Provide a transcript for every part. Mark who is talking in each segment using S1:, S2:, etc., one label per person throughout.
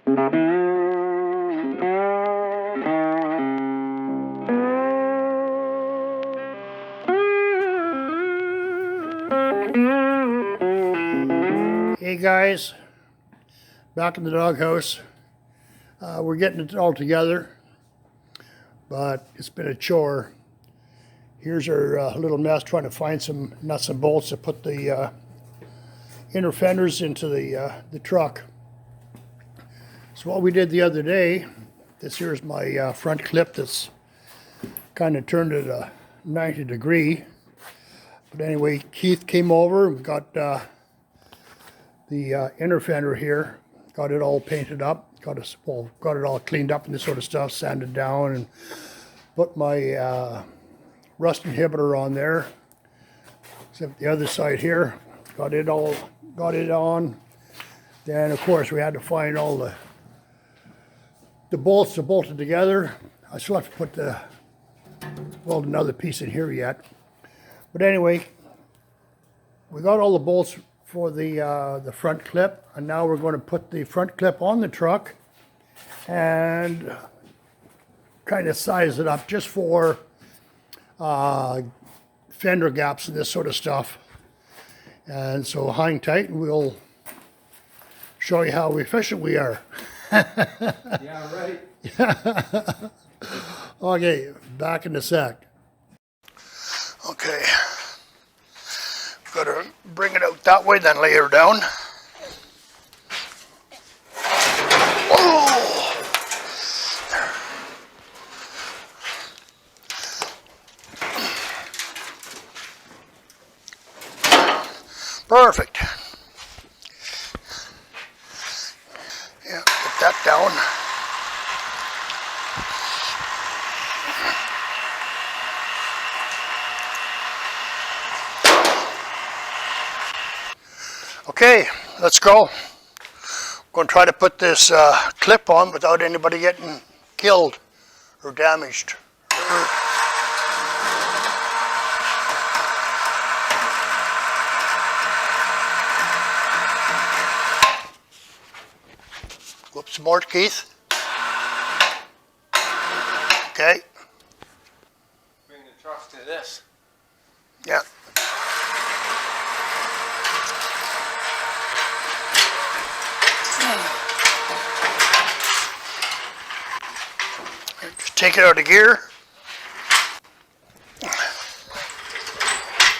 S1: Hey guys, back in the doghouse. We're getting it all together, but it's been a chore. Here's our little mess trying to find some nuts and bolts to put the inner fenders into the truck. So what we did the other day, this here's my front clip that's kind of turned at a 90 degree. But anyway, Keith came over and got the inner fender here, got it all painted up, got it all cleaned up and this sort of stuff, sanded down, and put my rust inhibitor on there. Except the other side here, got it on. Then of course we had to find all the bolts to bolt it together. I still have to put weld another piece in here yet. But anyway, we got all the bolts for the front clip, and now we're going to put the front clip on the truck and kind of size it up just for fender gaps and this sort of stuff. And so hang tight and we'll show you how efficient we are.
S2: Yeah, right.
S1: Okay, back in a sec. Okay, got to bring it out that way, then lay her down. Oh! Perfect. Yeah, put that down. Okay, let's go. I'm going to try to put this clip on without anybody getting killed or damaged or hurt. Whoops, some more, Keith. Okay.
S2: Bring the truck to this.
S1: Yeah. Just take it out of gear.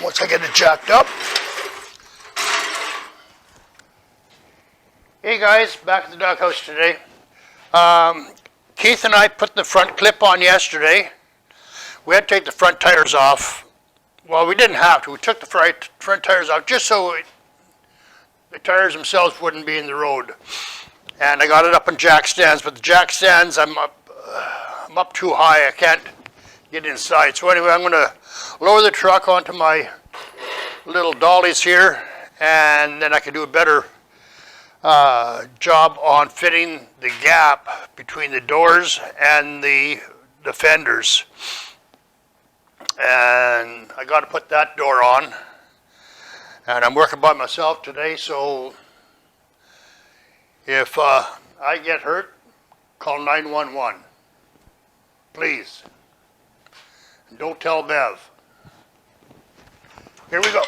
S1: Once I get it jacked up. Hey guys, back at the doghouse today. Keith and I put the front clip on yesterday. We had to take the front tires off. Well, we didn't have to. We took the front tires off just so the tires themselves wouldn't be in the road. And I got it up on jack stands, but the jack stands, I'm up too high. I can't get inside. So anyway, I'm going to lower the truck onto my little dollies here, and then I can do a better job on fitting the gap between the doors and the fenders. And I got to put that door on. And I'm working by myself today, so if I get hurt, call 911. Please. And don't tell Bev. Here we go.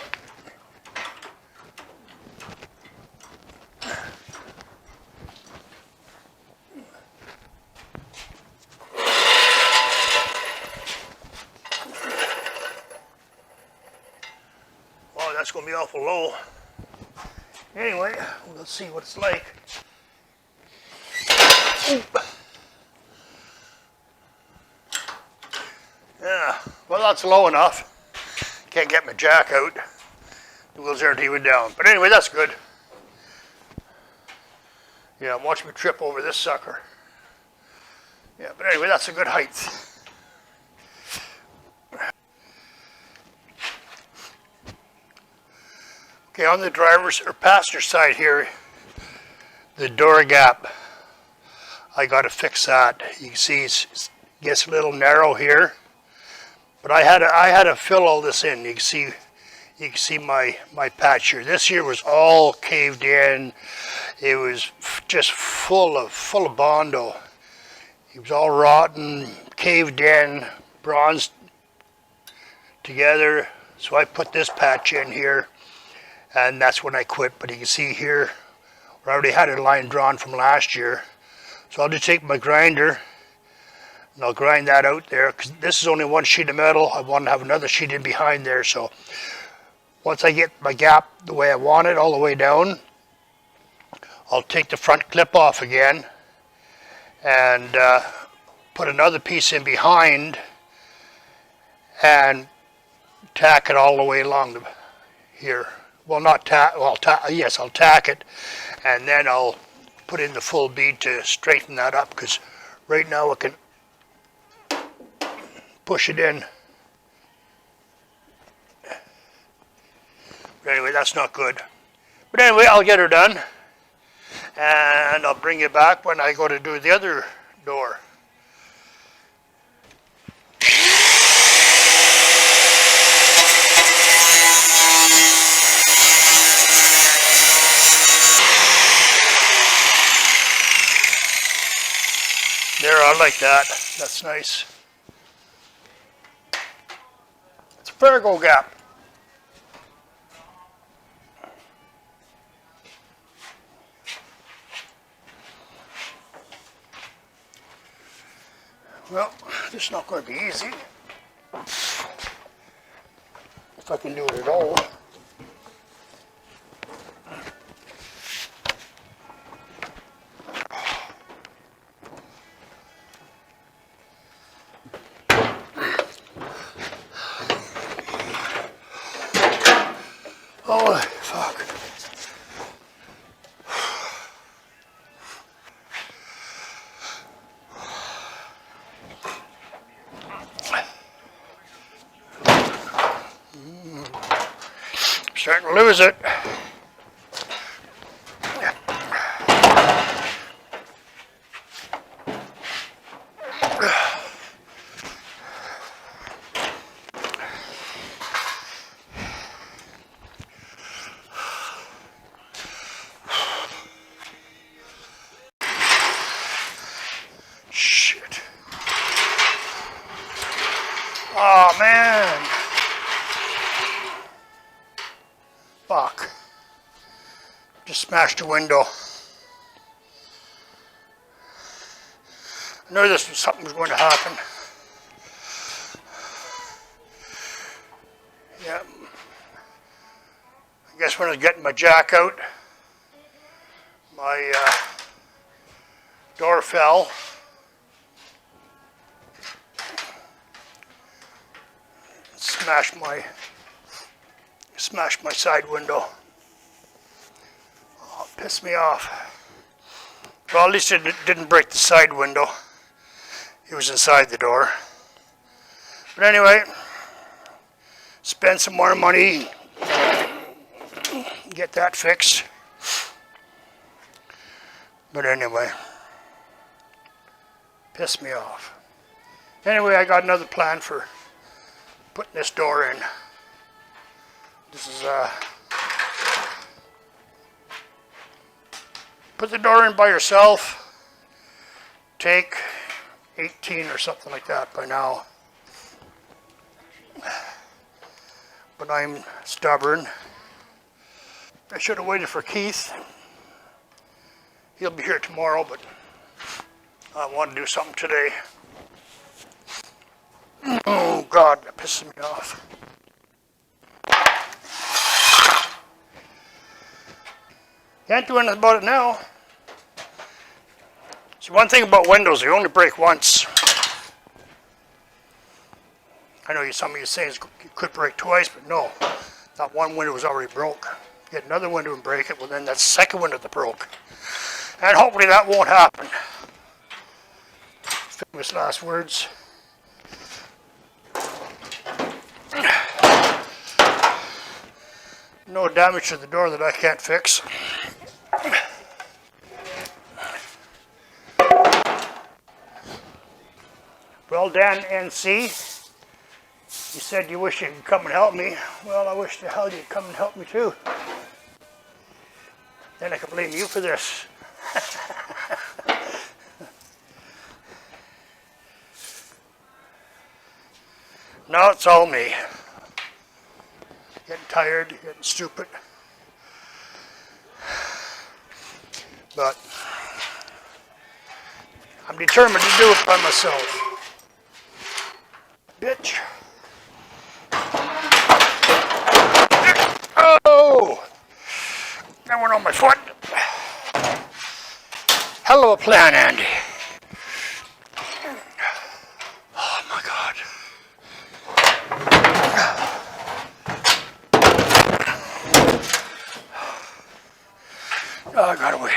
S1: Wow, that's going to be awful low. Anyway, let's see what it's like. Oop. Yeah, well, that's low enough. Can't get my jack out. The wheels aren't even down. But anyway, that's good. Yeah, watch me trip over this sucker. Yeah, but anyway, that's a good height. Okay, on the driver's or passenger side here, the door gap, I got to fix that. You can see it gets a little narrow here, but I had to fill all this in. You can see You can see my patch here. This here was all caved in. It was just full of Bondo. It was all rotten, caved in, bronzed together. So I put this patch in here, and that's when I quit. But you can see here, I already had a line drawn from last year. So I'll just take my grinder, and I'll grind that out there, because this is only one sheet of metal. I want to have another sheet in behind there. So once I get my gap the way I want it, all the way down, I'll take the front clip off again and put another piece in behind and tack it all the way along here. Well, not tack, well, yes, I'll tack it, and then I'll put in the full bead to straighten that up, because right now I can push it in. But anyway, that's not good. But anyway, I'll get her done, and I'll bring you back when I go to do the other door. There, I like that. That's nice. It's a FARGO gap. Well, this is not going to be easy. If I can do it at all. Oh, fuck. Starting to lose it. Shit. Oh, man. Fuck. Just smashed a window. I knew something was going to happen. Yeah. I guess when I was getting my jack out, my door fell. Smashed my side window. Oh, it pissed me off. Well, at least it didn't break the side window. It was inside the door. But anyway, spend some more money, get that fixed. But anyway, pissed me off. Anyway, I got another plan for putting this door in. This is put the door in by yourself. Take 18 or something like that by now. But I'm stubborn. I should have waited for Keith. He'll be here tomorrow, but I want to do something today. Oh God, that pisses me off. Can't do anything about it now. See, one thing about windows, they only break once. I know some of you say it could break twice, but no. That one window was already broke. Get another window and break it, well then that's the second window that broke. And hopefully that won't happen. Famous last words. No damage to the door that I can't fix. Well done, NC. You said you wish you could come and help me. Well, I wish the hell you'd come and help me too. Then I could blame you for this. Now it's all me. Getting tired, getting stupid. But I'm determined to do it by myself. Bitch. Oh! That went on my foot. Hell of a plan, Andy. Oh my God. Oh, I gotta wait.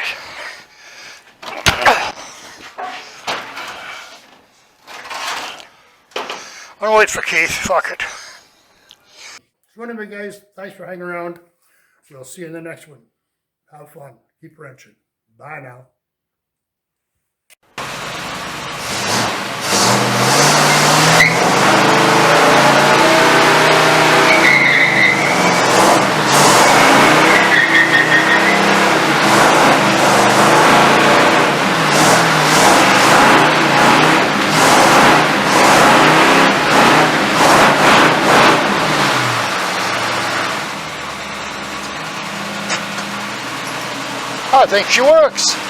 S1: I'm gonna wait for Keith. Fuck it. So anyway, guys, thanks for hanging around. We'll see you in the next one. Have fun. Keep wrenching. Bye now. I think she works.